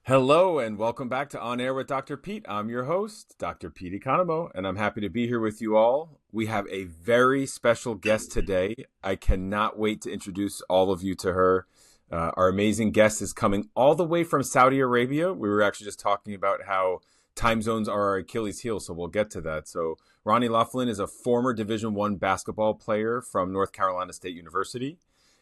Hello and welcome back to On Air with Dr. Pete. I'm your host, Dr. Pete Economo, and I'm happy to be here with you all. We have a very special guest today. I cannot wait to introduce all of you to her. Our amazing guest is coming all the way from Saudi Arabia. We were actually just talking about how time zones are our Achilles heel, so we'll get to that. So Ronnie Laughlin is a former Division I basketball player from North Carolina State University.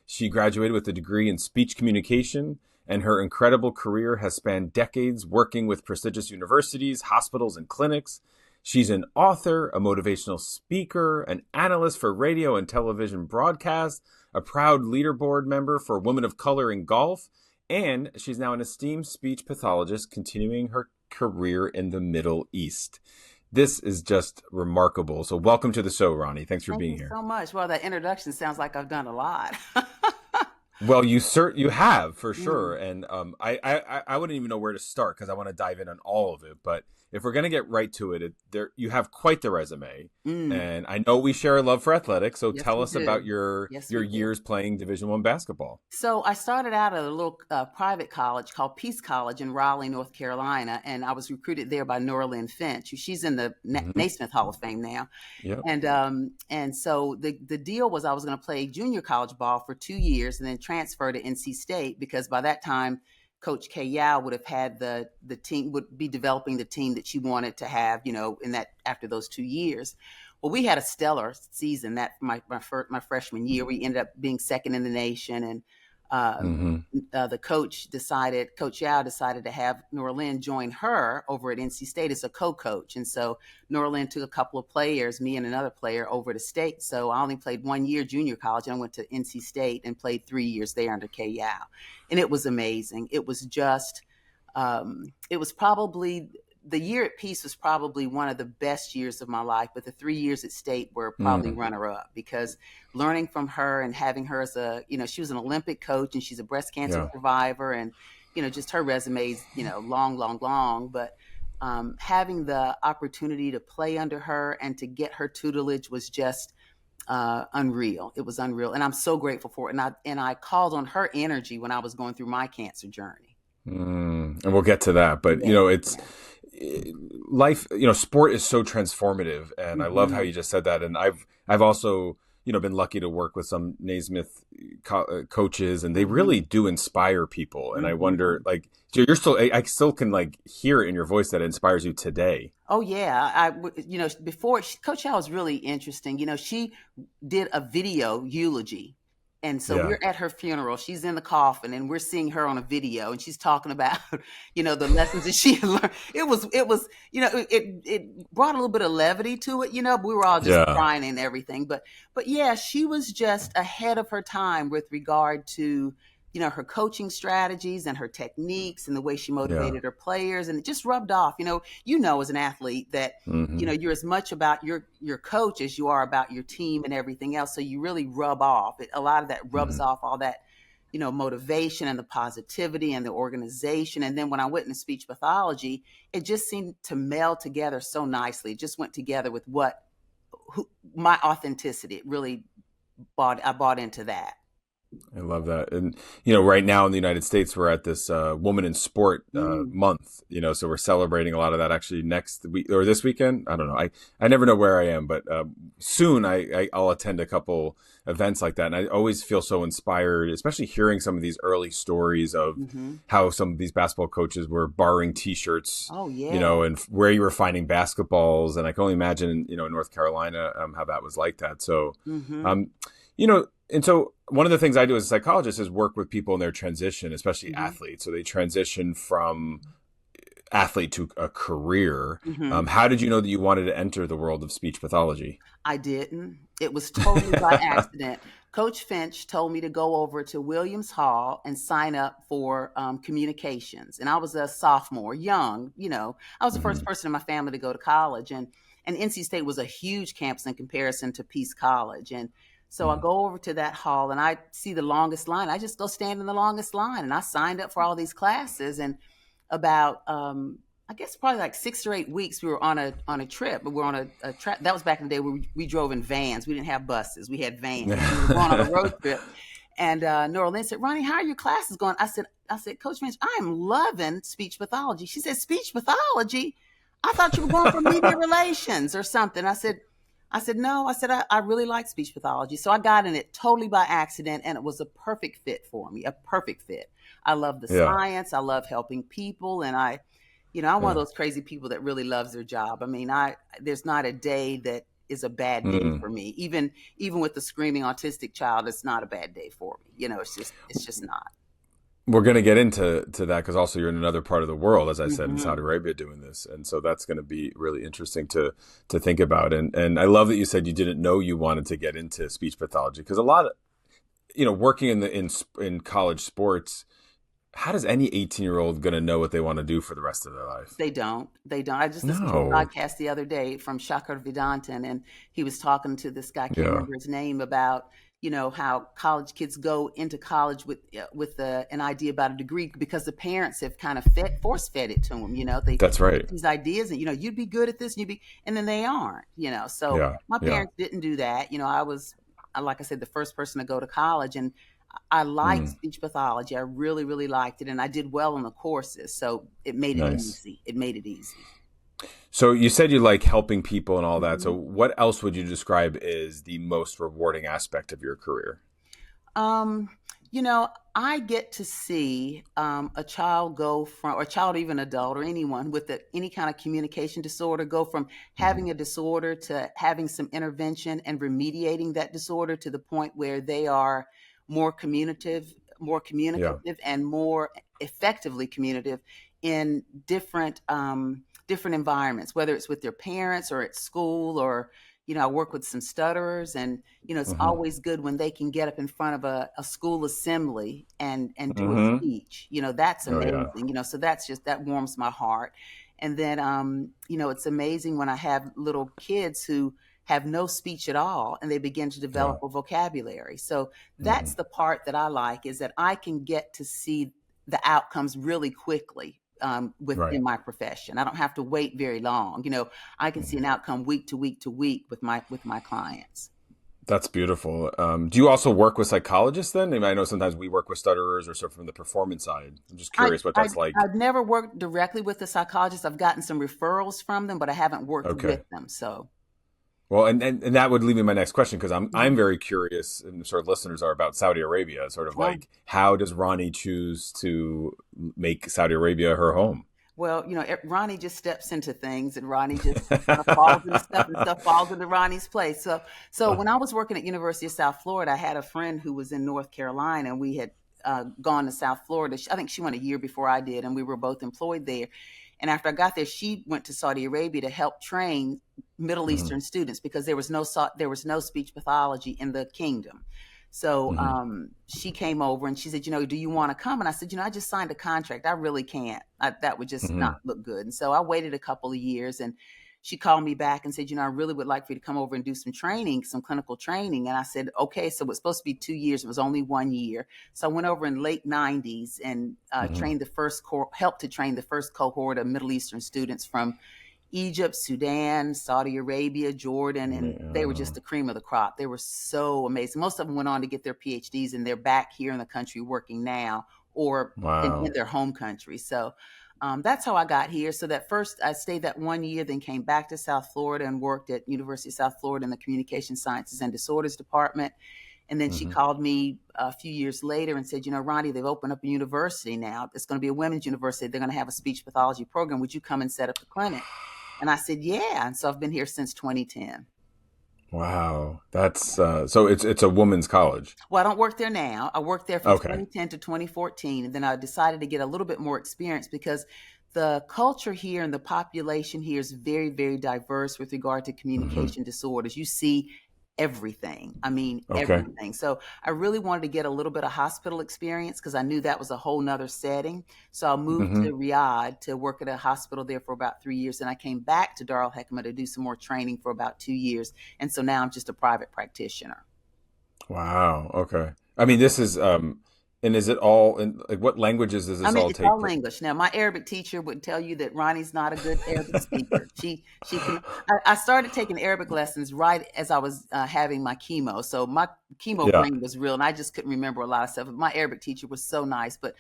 She graduated with a degree in speech communication, and her incredible career has spanned decades working with prestigious universities, hospitals, and clinics. She's an author, a motivational speaker, an analyst for radio and television broadcasts, a proud leaderboard member for women of color in golf, and she's now an esteemed speech pathologist continuing her career in the Middle East. This is just remarkable. So welcome to the show, Ronnie. Thanks for being here. Thank you so much. Well, that introduction sounds like I've done a lot. Well, you have for sure, and I wouldn't even know where to start because I want to dive in on all of it. But if we're gonna get right to it, you have quite the resume, and I know we share a love for athletics. So tell us about your years playing Division I basketball. So I started out at a little private college called Peace College in Raleigh, North Carolina, and I was recruited there by Norlin Finch. She's in the Naismith Hall of Fame now. Yep. And so the deal was I was going to play junior college ball for 2 years and then transfer to NC State, because by that time Coach Kay Yao would have had the team, would be developing the team that she wanted to have, in that after those 2 years. Well, we had a stellar season that my freshman year. We ended up being second in the nation, and the Coach Yao decided to have Norlin join her over at NC State as a co-coach. And so Norlin took a couple of players, me and another player, over to State. So I only played 1 year junior college, and I went to NC State and played 3 years there under Kay Yao. And it was amazing. It was just, it was probably, the year at Peace was probably one of the best years of my life, but the 3 years at State were probably runner-up, because learning from her and having her as she was an Olympic coach, and she's a breast cancer survivor, and, just her resume's, long, but having the opportunity to play under her and to get her tutelage was just unreal. It was unreal. And I'm so grateful for it. And I called on her energy when I was going through my cancer journey. And we'll get to that, but it's life, sport is so transformative, and I love how you just said that. And I've also, been lucky to work with some Naismith coaches, and they really do inspire people. And I wonder, I still can hear it in your voice that it inspires you today. Oh yeah. Before, Coach Yao was really interesting. She did a video eulogy. And so we're at her funeral. She's in the coffin, and we're seeing her on a video, and she's talking about, the lessons that she learned. It was, it brought a little bit of levity to it, but we were all just crying and everything. But yeah, she was just ahead of her time with regard to, her coaching strategies and her techniques and the way she motivated her players. And it just rubbed off, as an athlete that, you're as much about your coach as you are about your team and everything else. So you really rub off. A lot of that rubs off, all that, motivation and the positivity and the organization. And then when I went into speech pathology, it just seemed to meld together so nicely. It just went together with my authenticity. It really I bought into that. I love that. And, right now in the United States, we're at this Woman in Sport month, so we're celebrating a lot of that actually next week or this weekend. I don't know. I never know where I am, but soon I'll attend a couple events like that. And I always feel so inspired, especially hearing some of these early stories of how some of these basketball coaches were borrowing T-shirts, and where you were finding basketballs. And I can only imagine, in North Carolina, how that was like that. So, and so one of the things I do as a psychologist is work with people in their transition, especially athletes. So they transition from athlete to a career. How did you know that you wanted to enter the world of speech pathology? I didn't. It was totally by accident. Coach Finch told me to go over to Williams Hall and sign up for communications. And I was a sophomore, young, I was the first person in my family to go to college. And NC State was a huge campus in comparison to Peace College. And so I go over to that hall and I see the longest line. I just go stand in the longest line, and I signed up for all these classes. And about, I guess probably like 6 or 8 weeks, we were on a trip. But we're on a trip. That was back in the day where we drove in vans. We didn't have buses. We had vans. We were going on a road trip. And Norlin said, Ronnie, how are your classes going? I said, Coach Finch, I am loving speech pathology. She said, speech pathology? I thought you were going for media relations or something. I said, no. I really like speech pathology. So I got in it totally by accident, and it was a perfect fit for me, a perfect fit. I love the Yeah. science. I love helping people. And I'm one of Yeah. those crazy people that really loves their job. I mean, there's not a day that is a bad day Mm. for me. Even with the screaming autistic child, it's not a bad day for me. It's just not. We're going to get into that because also you're in another part of the world, as I said, in Saudi Hmm. Arabia doing this. And so that's going to be really interesting to think about. And I love that you said you didn't know you wanted to get into speech pathology because a lot of, working in college sports, how does any 18-year-old going to know what they want to do for the rest of their life? They don't. They don't. I just listened to a No. podcast the other day from Shakar Vedantan, and he was talking to this guy, I can't Yeah. remember his name, about how college kids go into college with an idea about a degree because the parents have kind of force fed it to them. They That's get right. these ideas, and you'd be good at this, and then they aren't. So Yeah. my Yeah. parents didn't do that. I was, like I said, the first person to go to college, and I liked Mm. speech pathology. I really, really liked it, and I did well on the courses, so it made it Nice. easy. It made it easy. So you said you like helping people and all that. So Mhm. what else would you describe as the most rewarding aspect of your career? Um, I get to see a child go from, or a child, even adult, or anyone with any kind of communication disorder, go from Hmm. having a disorder to having some intervention and remediating that disorder to the point where they are more communicative, more Yeah. communicative, and more effectively communicative in different environments, whether it's with their parents or at school, or I work with some stutterers, and it's Hmm. always good when they can get up in front of a school assembly and do a Hmm. speech. That's Oh yeah. amazing. So that warms my heart. And then it's amazing when I have little kids who have no speech at all, and they begin to Yeah. develop a vocabulary. So Hmm. that's the part that I like, is that I can get to see the outcomes really quickly, Right. within my profession. I don't have to wait very long. I can see Mhm. an outcome week to week to week with my clients. That's beautiful. Do you also work with psychologists then? I mean, I know sometimes we work with stutterers or sort of from the performance side. I'm just I, curious what I that's like. I've never worked directly with the psychologist. I've gotten some referrals from them, but I haven't worked with Okay. them. So. Well, and that would lead me to my next question because I'm Mhm. very curious, and sort of listeners are, about Saudi Arabia. Sort of Oh, like, how does Ronnie choose to make Saudi Arabia her home? well, Ronnie just steps into things, and Ronnie just kind of falls into stuff, and stuff falls into Ronnie's place. So when I was working at University of South Florida, I had a friend who was in North Carolina, and we had gone to South Florida. I think she went a year before I did, and we were both employed there. And after I got there, she went to Saudi Arabia to help train Middle Hmm. Eastern students, because there was no speech pathology in the kingdom. So Hmm. she came over, and she said, do you want to come? And I said, I just signed a contract. I really can't. That would just not Hmm. look good. And so I waited a couple of years, and she called me back and said, I really would like for you to come over and do some training, some clinical training. And I said, okay. So it was supposed to be 2 years. It was only 1 year. So I went over in late 90s and Hmm. helped to train the first cohort of Middle Eastern students from Egypt, Sudan, Saudi Arabia, Jordan, and they were just the cream of the crop. They were so amazing. Most of them went on to get their PhDs, and they're back here in the country working now, or in Wow. their home country. So that's how I got here. So that first, I stayed that 1 year, then came back to South Florida and worked at University of South Florida in the Communication Sciences and Disorders Department. And then she Hmm. called me a few years later and said, Ronnie, they've opened up a university now. It's going to be a women's university. They're going to have a speech pathology program. Would you come and set up the clinic? And I said, yeah. And so I've been here since 2010. Wow. That's so it's a woman's college. Well, I don't work there now. I worked there from Okay. 2010 to 2014. And then I decided to get a little bit more experience, because the culture here and the population here is very, very diverse with regard to Hmm. communication disorders. You see everything. I mean, Okay. everything. So I really wanted to get a little bit of hospital experience, because I knew that was a whole nother setting. So I moved Hmm. to Riyadh to work at a hospital there for about 3 years. And I came back to Dar al Hekima to do some more training for about 2 years. And so now I'm just a private practitioner. Wow. Okay. I mean, this is And is it all in, like, what languages does I this mean, all it's take all place? English. Now, my Arabic teacher would tell you that Ronnie's not a good Arabic speaker. She can. I started taking Arabic lessons right as I was having my chemo, so my chemo Yeah. brain was real, and I just couldn't remember a lot of stuff. But my Arabic teacher was so nice. But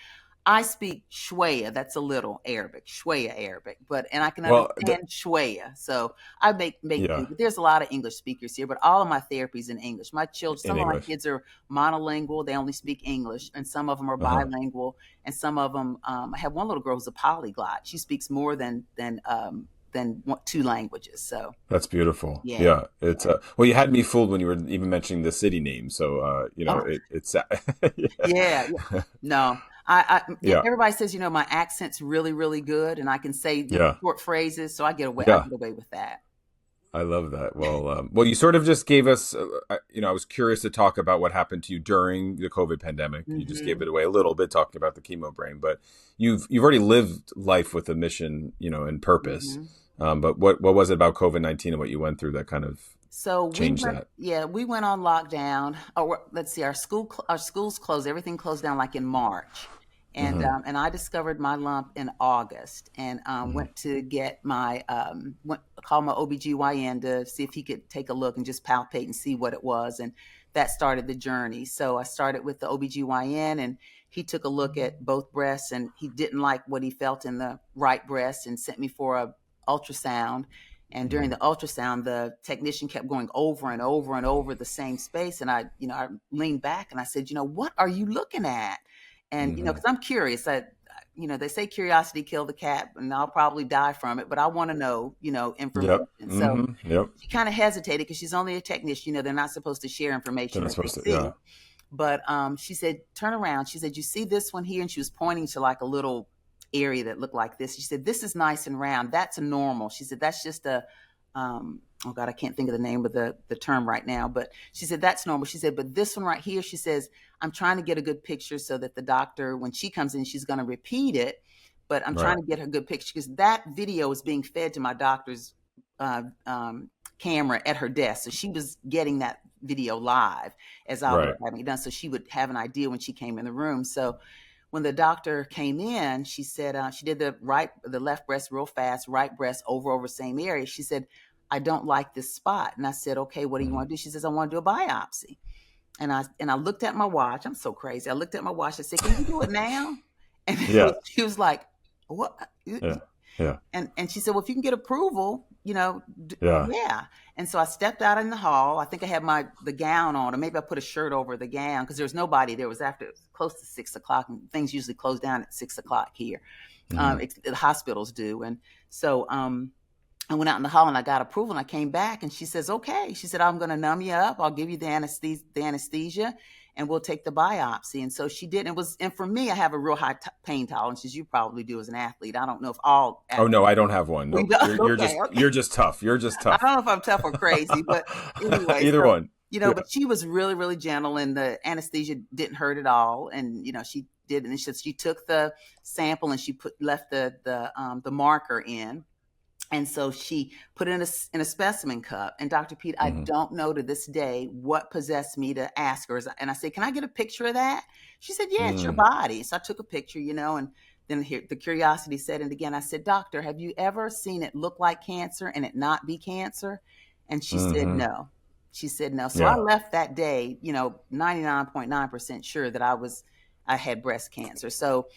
I speak Shwaya. That's a little Arabic, Shwaya Arabic, and I can Well, understand Shwaya. So I make do. yeah, But there's a lot of English speakers here. But all of my therapy's in English. My children, in some of my English. kids are monolingual; they only speak English, and some of them are Uh-huh. bilingual, and some of them. I have one little girl who's a polyglot. She speaks more than two languages. So That's beautiful. yeah, Yeah, yeah. it's well, you had me fooled when you were even mentioning the city name. So, Oh, it's yeah, yeah. yeah, No, yeah, everybody says, my accent's really, really good, and I can say, yeah, short phrases, so I get away. I yeah. get away with that. I love that. Well, you sort of just gave us, I was curious to talk about what happened to you during the COVID pandemic. You just gave Hmm. it away a little bit talking about the chemo brain, but you've already lived life with a mission, and purpose. Hmm. But what was it about COVID-19 and what you went through that kind of So changed that? we went on lockdown. Oh, let's see, our schools closed. Everything closed down like in March, Hmm. and I discovered my lump in August, and Hmm. went to get my call my OBGYN to see if he could take a look and just palpate and see what it was, and that started the journey. So I started with the OBGYN, and he took a look at both breasts, and he didn't like what he felt in the right breast, and sent me for a ultrasound. And during Hmm. the ultrasound, the technician kept going over and over and over the same space. And I leaned back and I said, what are you looking at? And, Hmm. because I'm curious. They say curiosity killed the cat, and I'll probably die from it, but I want to know, Yep. information. So Hmm. Yep. she kind of hesitated because she's only a technician. They're not supposed to share They're information not that they supposed to. Yeah. see. But she said, turn around. She said, you see this one here? And she was pointing to like a little area that looked like this. She said, this is nice and round. That's a normal. She said, that's just oh God, I can't think of the name of the term right now. But she said, that's normal. She said, but this one right here, she says, I'm trying to get a good picture so that the doctor, when she comes in, she's going to repeat it. But I'm trying Right. to get her good picture because that video is being fed to my doctor's uh, camera at her desk. So she was getting that video live as I was Right. having it done. So she would have an idea when she came in the room. So when the doctor came in, she said she did the left breast real fast, right breast over same area. She said, I don't like this spot. And I said, okay, what do you Hmm. want to do? She says, I want to do a biopsy. And I looked at my watch. I'm so crazy. I looked at my watch. I said, can you do it now? And Yeah. she was like, what? Yeah. Yeah. And she said, well, if you can get approval, Yeah. yeah. And so I stepped out in the hall. I think I had the gown on, or maybe I put a shirt over the gown because there was nobody. There was after close to 6 o'clock, and things usually close down at 6 o'clock here. Hmm. The hospitals do. And so I went out in the hall and I got approval, and I came back and she says, okay. She said, I'm going to numb you up. I'll give you the anesthesia, and we'll take the biopsy. And so she did. And for me, I have a real high pain tolerance, as you probably do as an athlete. I don't know if all Oh athletes. no, I don't have one. Nope. You're Okay, just okay. you're just tough. You're just I tough. don't know if I'm tough or crazy, but anyway, Either so one. Yeah. but she was really, really gentle, and the anesthesia didn't hurt at all. And she did, and she took the sample and she left the marker in. And so she put it in a specimen cup. And Dr. Pete, I Hmm. don't know to this day what possessed me to ask her. And I said, can I get a picture of that? She said, yeah, it's your Mm. body. So I took a picture, and then here, the curiosity set in again. I said, doctor, have you ever seen it look like cancer and it not be cancer? And she said, Hmm. no. She said, no. So I Yeah. left that day, 99.9% sure that I had breast cancer. So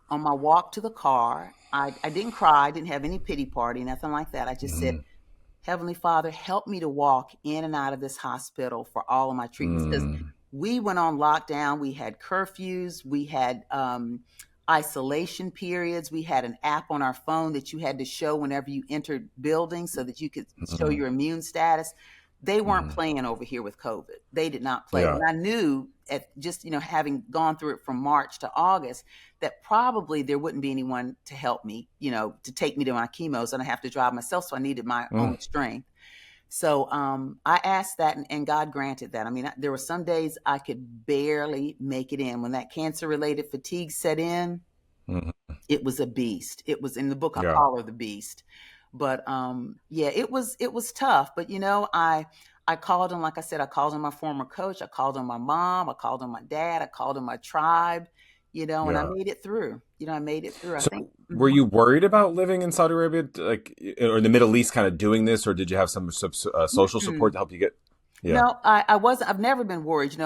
on my walk to the car, I didn't cry, I didn't have any pity party, nothing like that. I just said, Hmm. Heavenly Father, help me to walk in and out of this hospital for all of my treatments. Because Mm. we went on lockdown, we had curfews, we had isolation periods, we had an app on our phone that you had to show whenever you entered buildings so that you could show Hmm. your immune status. They weren't Hmm. playing over here with COVID. They did not play. Yeah. And I knew at just, having gone through it from March to August, that probably there wouldn't be anyone to help me, to take me to my chemos, and I have to drive myself. So I needed my Mm. own strength. So I asked that, and God granted that. I mean, there were some days I could barely make it in. When that cancer related fatigue set in, Hmm. it was a beast. It was in the book. I Yeah. call her the beast. But yeah, it was tough. But I I called on, like I said, I called on my former coach. I called on my mom. I called on my dad. I called on my tribe, and I Yeah. made it through. I made it through. I So think. were you worried about living in Saudi Arabia, like, or in the Middle East, kind of doing this, or did you have some social Mhm. support to help you get? Yeah. No, I wasn't. I've never been worried.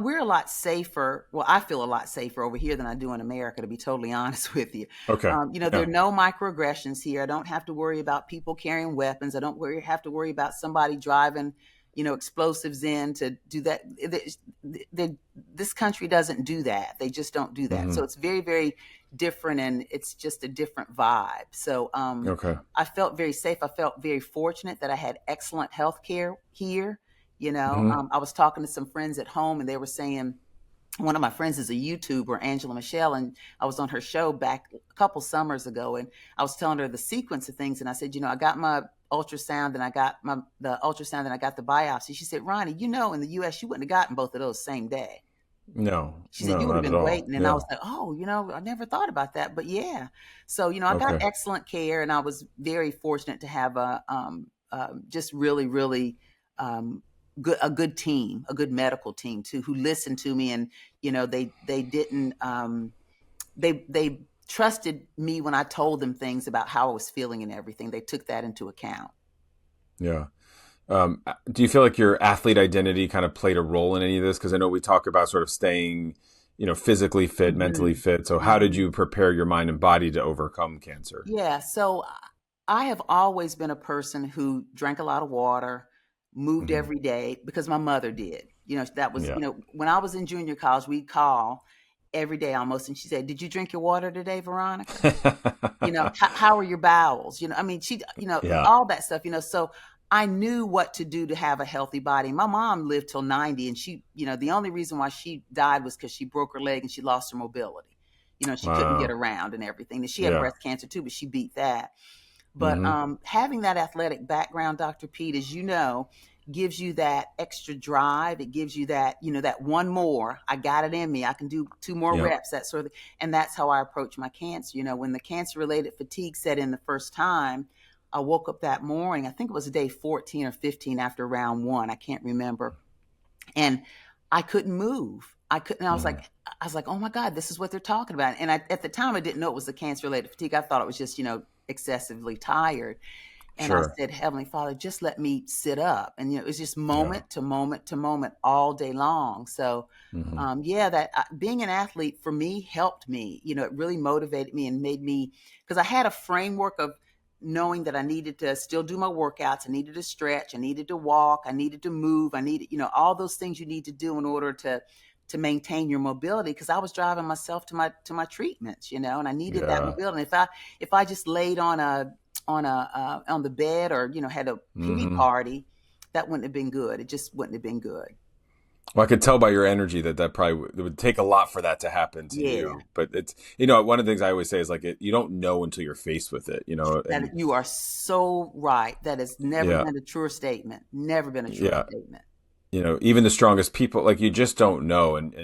We're a lot safer. Well, I feel a lot safer over here than I do in America, to be totally honest with you. Okay. There Yeah. are no microaggressions here. I don't have to worry about people carrying weapons. I don't have to worry about somebody driving, explosives in to do that. This country doesn't do that. They just don't do that. Hmm. So it's very, very different, and it's just a different vibe. So Okay. I felt very safe. I felt very fortunate that I had excellent health care here. Hmm. I was talking to some friends at home, and they were saying, one of my friends is a YouTuber, Angela Michelle, and I was on her show back a couple summers ago, and I was telling her the sequence of things, and I said, I got my ultrasound, and I got the ultrasound, and I got the biopsy. She said, Ronnie, in the U.S. you wouldn't have gotten both of those same day. No, She said, no, you would have not at been all. waiting. And I Yeah. was like, oh, I never thought about that. But yeah. So, I got Okay. excellent care, and I was very fortunate to have just really, really a good team, a good medical team too, who listened to me. And, they didn't, they trusted me when I told them things about how I was feeling and everything. They took that into account. Yeah. Do you feel like your athlete identity kind of played a role in any of this? Because I know we talk about sort of staying, physically fit, mentally Hmm. fit. So how did Hmm. you prepare your mind and body to overcome cancer? Yeah. So I have always been a person who drank a lot of water, moved Hmm. every day because my mother did. That was, Yeah. when I was in junior college, we'd call every day almost. And she said, did you drink your water today, Veronica? How are your bowels? I mean, Yeah. all that stuff, so I knew what to do to have a healthy body. My mom lived till 90, and she, the only reason why she died was because she broke her leg and she lost her mobility. She couldn't get Wow. around and everything. And she had Yeah. breast cancer too, but she beat that. But Hmm. having that athletic background, Dr. Pete, as you know, gives you that extra drive. It gives you that, that one more. I got it in me. I can do two more Yeah. reps, that sort of. And that's how I approach my cancer. When the cancer-related fatigue set in the first time, I woke up that morning. I think it was day 14 or 15 after round one. I can't remember. And I couldn't move. I couldn't. Hmm. I was like, oh my God, this is what they're talking about. And at the time, I didn't know it was the cancer-related fatigue. I thought it was just, excessively tired. And I Sure. said, Heavenly Father, just let me sit up. And, it was just Yeah. moment to moment to moment all day long. So, Hmm. yeah, that being an athlete for me helped me. It really motivated me and made me, because I had a framework of knowing that I needed to still do my workouts. I needed to stretch. I needed to walk. I needed to move. I needed, all those things you need to do in order to maintain your mobility, because I was driving myself to my treatments, and I needed that Yeah. mobility. If I just laid on the bed, or had a pity Hmm. party, that wouldn't have been good. It just wouldn't have been good. Well, I could tell by your energy that probably it would take a lot for that to happen to Yeah, you. But it's, one of the things I always say is like, you don't know until you're faced with it, that and you are so right. That has never yeah, been a truer statement. Never been a truer yeah. statement. Even the strongest people, like, you just don't know. And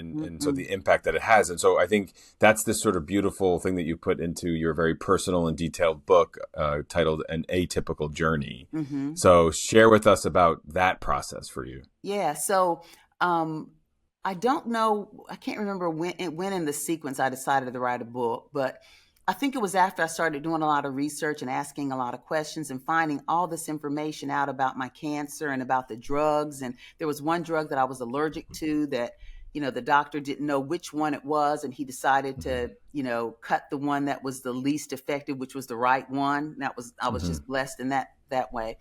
so Mm-mm. the impact that it has. And so I think that's this sort of beautiful thing that you put into your very personal and detailed book, titled An Atypical Journey. Mm-hmm. So share with us about that process for you. Yeah. So, um, I don't know. I can't remember when in the sequence I decided to write a book, but I think it was after I started doing a lot of research and asking a lot of questions and finding all this information out about my cancer and about the drugs. And there was one drug that I was allergic to that, the doctor didn't know which one it was, and he decided Hmm. to, cut the one that was the least effective, which was the right one. I was Hmm. just blessed in that way.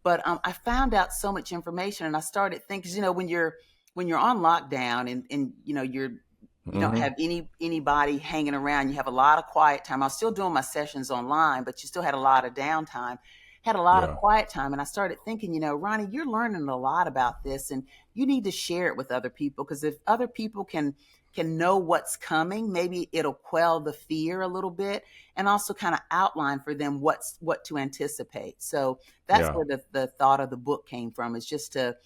But I found out so much information, and I started thinking, when you're on lockdown, and you don't Hmm. have anybody hanging around. You have a lot of quiet time. I was still doing my sessions online, but you still had a lot of downtime. Had a lot of Yeah. quiet time, and I started thinking, Ronnie, you're learning a lot about this, and you need to share it with other people, because if other people can know what's coming, maybe it'll quell the fear a little bit, and also kind of outline for them what to anticipate. So that's Yeah. where the thought of the book came from, is just to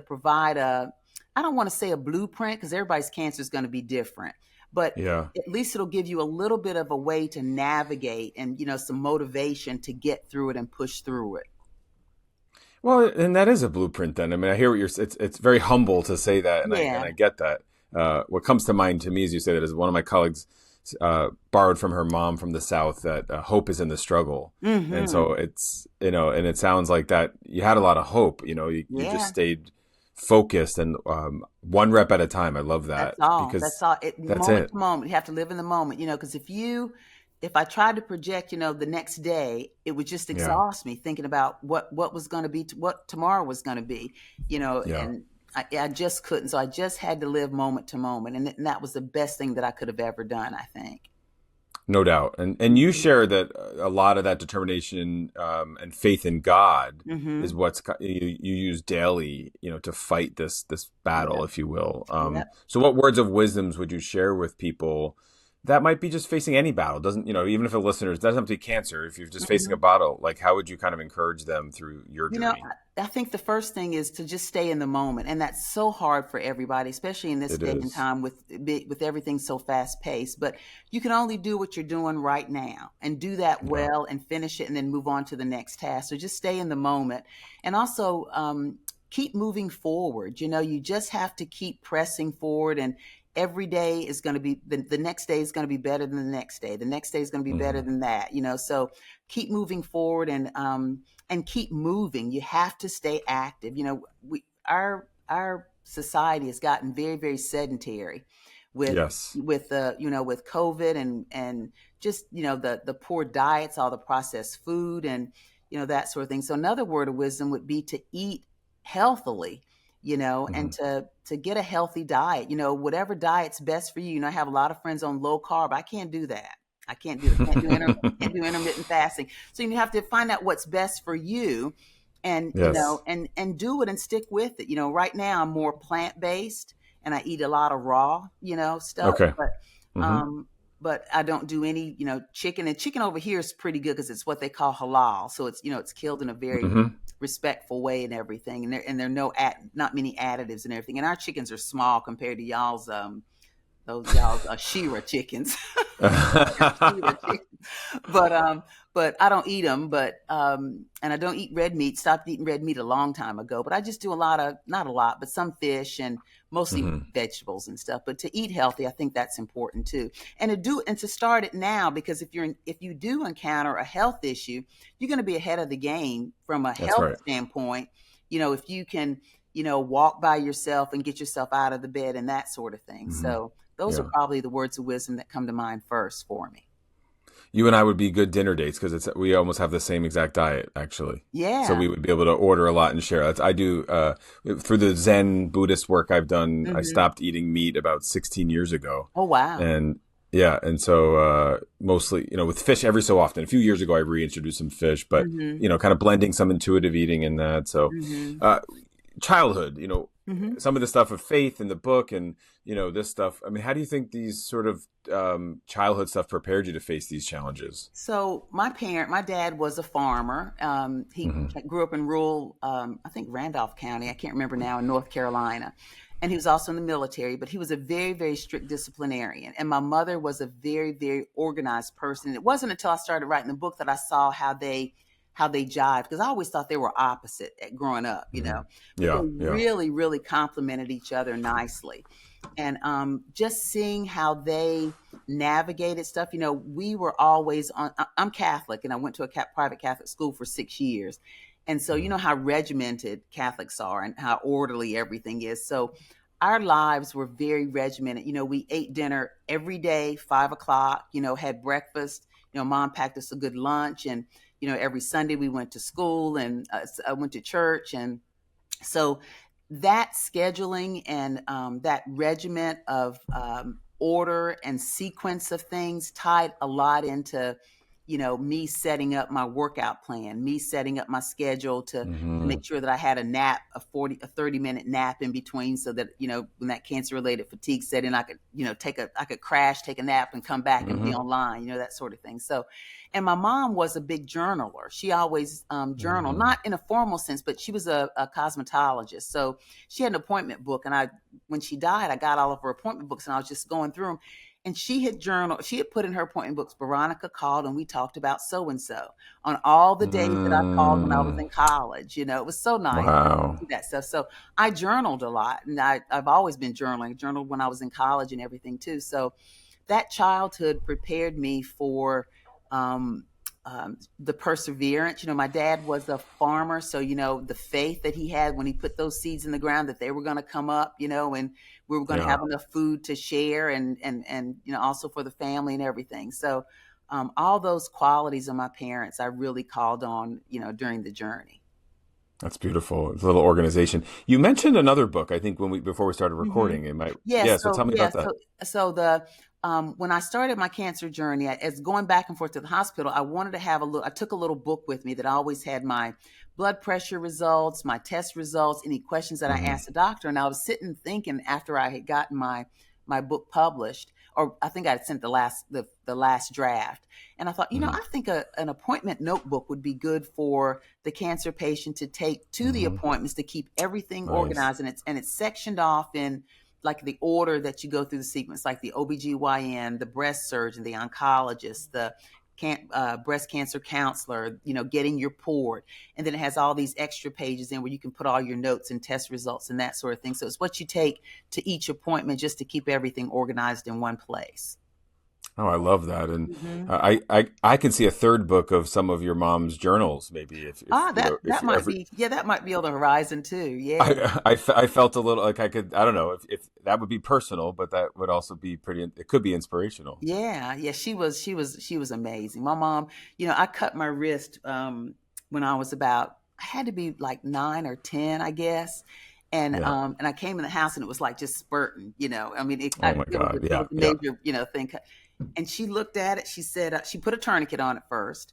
provide a, I don't want to say a blueprint, because everybody's cancer is going to be different, but Yeah. at least it'll give you a little bit of a way to navigate, and some motivation to get through it and push through it. Well, and that is a blueprint then. I mean, I hear what it's very humble to say that, and Yeah. I get that. What comes to mind to me as you say that is one of my colleagues borrowed from her mom from the South that hope is in the struggle. And Mm-hmm. so it's, and it sounds like that you had a lot of hope, you just Yeah. stayed focused and one rep at a time. I love That's that all. That's because all. that's Moment it. to moment. You have to live in the moment, because if I tried to project, the next day, it would just Yeah. exhaust me thinking about what was going to be, what tomorrow was going to be, Yeah. and I just couldn't. So I just had to live moment to moment. And that was the best thing that I could have ever done, I think. No doubt. And you Mm-hmm. share that a lot of that determination and faith in God is Mm-hmm. you use daily, to fight this battle, Yep. if you will. Yep. So what words of wisdoms would you share with people that might be just facing any battle? Doesn't, even if a listener doesn't have to be cancer, if you're just facing a Mm-hmm. battle, like how would you kind of encourage them through your journey? I think the first thing is to just stay in the moment, and that's so hard for everybody, especially in this It day and is. time with everything so fast paced. But you can only do what you're doing right now, and do that Yeah. well, and finish it, and then move on to the next task. So just stay in the moment, and also keep moving forward. You just have to keep pressing forward, and every day is going to be the next day is going to be better than the next day. The next day is going to be better Hmm. than that. So keep moving forward, and keep moving. You have to stay active. Our society has gotten very, very sedentary with Yes. with COVID, and just the poor diets, all the processed food, and that sort of thing. So another word of wisdom would be to eat healthily, and Hmm. to get a healthy diet, whatever diet's best for you. I have a lot of friends on low carb. I can't do that. I can't do it. Can't do intermittent fasting. So you have to find out what's best for you, and Yes. do it and stick with it. Right now I'm more plant-based, and I eat a lot of raw, stuff, Okay. but Hmm. um but I don't do any, chicken. And chicken over here is pretty good because it's what they call halal. So it's killed in a very Hmm. respectful way and everything. And there are not many additives and everything. And our chickens are small compared to y'all's Shira chickens. Shira chickens. But I don't eat them. And I don't eat red meat. Stopped eating red meat a long time ago. But I just do a lot of, not a lot, but some fish, and mostly Hmm. vegetables and stuff. But to eat healthy, I think that's important too. And to start it now, because if you do encounter a health issue, you're going to be ahead of the game from a That's health right. standpoint. If you can, walk by yourself and get yourself out of the bed and that sort of thing. Hmm. So those are Yeah. probably the words of wisdom that come to mind first for me. You and I would be good dinner dates because we almost have the same exact diet actually. So Yeah. we would be able to order a lot and share. I do through the Zen Buddhist work I've done. I Hmm. stopped eating meat about 16 years ago, Oh, wow. and yeah, and so mostly with fish every so often. A few years ago I reintroduced some fish, but Hmm. kind of blending some intuitive eating in that. So Hmm. uh, childhood, Hmm. some of the stuff of faith in the book and, this stuff. I mean, how do you think these sort of childhood stuff prepared you to face these challenges? So my dad was a farmer. He Hmm. grew up in rural, I think Randolph County. I can't remember now, in North Carolina. And he was also in the military, but he was a very, very strict disciplinarian. And my mother was a very, very organized person. It wasn't until I started writing the book that I saw how they jived, because I always thought they were opposite growing up, Hmm. but they Yeah. Yeah. really, really complemented each other nicely. And just seeing how they navigated stuff. We were always on. I'm Catholic, and I went to a private Catholic school for 6 years. And so, Hmm. how regimented Catholics are and how orderly everything is. So our lives were very regimented. We ate dinner every day, 5 o'clock, had breakfast. Mom packed us a good lunch. And, every Sunday we went to school, and I went to church. And so that scheduling, and that regiment of order and sequence of things tied a lot into me setting up my workout plan, me setting up my schedule to Hmm. make sure that I had a 30-minute nap in between, so that when that cancer related fatigue set in, I could I could crash, take a nap, and come back and be Hmm. online, that sort of thing. So, and my mom was a big journaler. She always journaled, Hmm. not in a formal sense, but she was a cosmetologist. So she had an appointment book. And when she died, I got all of her appointment books, and I was just going through them. And she had journaled, she had put in her appointment books, Veronica called and we talked about so-and-so on all the days that I called when I was in college. It was so nice to Wow. do that stuff. So I journaled a lot, and I've always been journaling. I journaled when I was in college and everything too. So that childhood prepared me for the perseverance. My dad was a farmer, so the faith that he had when he put those seeds in the ground that they were going to come up, and we were going to have enough food to share, and also for the family and everything. So all those qualities of my parents I really called on, during the journey. That's beautiful. It's a little organization. You mentioned another book, I think, before we started recording. So tell me about that. So the when I started my cancer journey, as going back and forth to the hospital, I wanted to have I took a little book with me that I always had my blood pressure results, my test results, any questions that I asked the doctor. And I was sitting thinking after I had gotten my book published, or I think I had sent the last draft. And I thought, I think an appointment notebook would be good for the cancer patient to take to the appointments to keep everything organized. And it's sectioned off in like the order that you go through the sequence, like the OBGYN, the breast surgeon, the oncologist, the breast cancer counselor, getting your port. And then it has all these extra pages in where you can put all your notes and test results and that sort of thing. So it's what you take to each appointment just to keep everything organized in one place. Oh, I love that. And I can see a third book of some of your mom's journals, maybe. That might be on the horizon too. Yeah. I felt a little like I don't know if that would be personal, but that would also be it could be inspirational. Yeah. Yeah. She was amazing. My mom, I cut my wrist when I was I had to be like 9 or 10, I guess. And I came in the house and it was like just spurting, I mean, it was a major, thing. And she looked at it. She said, she put a tourniquet on it first.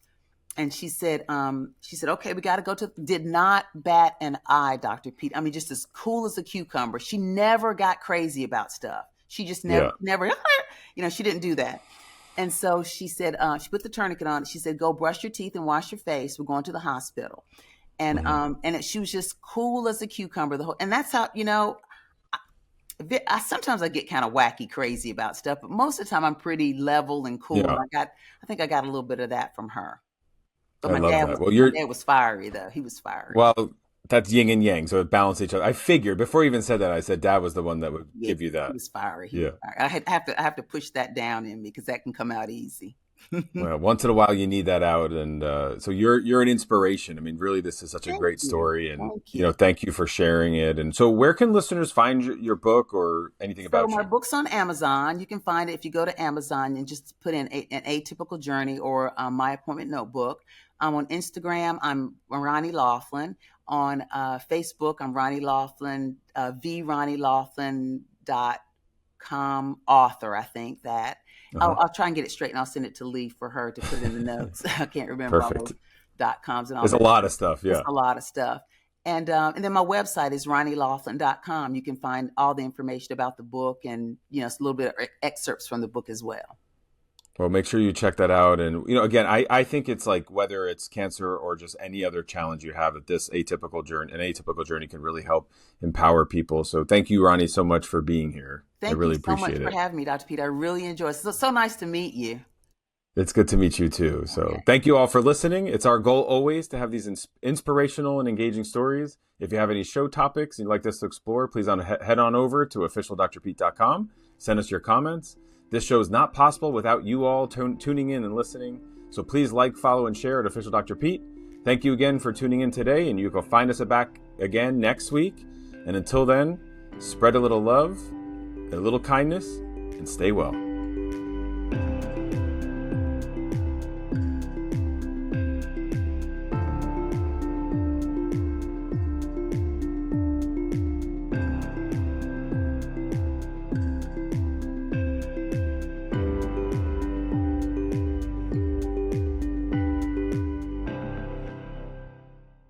And she said, okay, we got to go did not bat an eye, Dr. Pete. I mean, just as cool as a cucumber. She never got crazy about stuff. She just never, she didn't do that. And so she said, she put the tourniquet on. She said, go brush your teeth and wash your face. We're going to the hospital. And she was just cool as a cucumber. And that's how, sometimes I get kind of wacky crazy about stuff, but most of the time I'm pretty level and cool. Yeah. I think I got a little bit of that from her. But my dad was fiery though. He was fiery. Well, that's yin and yang, so it balanced each other. I figured before you even said that, I said Dad was the one that would give you that. He was fiery. He was fiery. I have to push that down in me because that can come out easy. Well, once in a while you need that out, and so you're an inspiration. I mean, really, this is such a great story, and thank you for sharing it. And so, where can listeners find your book or anything about you? So my book's on Amazon. You can find it if you go to Amazon and just put in an atypical journey or my appointment notebook. I'm on Instagram. I'm Ronnie Laughlin. On Facebook, I'm Ronnie Laughlin. VRonnieLaughlin.com author. I think that. I'll try and get it straight, and I'll send it to Lee for her to put in the notes. I can't remember all those .coms and all. There's a lot of stuff, yeah. There's a lot of stuff. And then my website is ronnielaughlin.com. You can find all the information about the book and, it's a little bit of excerpts from the book as well. Well, make sure you check that out. And, again, I think it's like whether it's cancer or just any other challenge you have, that an atypical journey can really help empower people. So thank you, Ronnie, so much for being here. I really appreciate it. Thank you so much for having me, Dr. Pete. I really enjoyed it. It's so nice to meet you. It's good to meet you too. So Thank you all for listening. It's our goal always to have these inspirational and engaging stories. If you have any show topics you'd like us to explore, please head on over to officialdrpete.com. Send us your comments. This show is not possible without you all tuning in and listening. So please like, follow, and share at Official Dr. Pete. Thank you again for tuning in today, and you can find us back again next week. And until then, spread a little love, a little kindness, and stay well.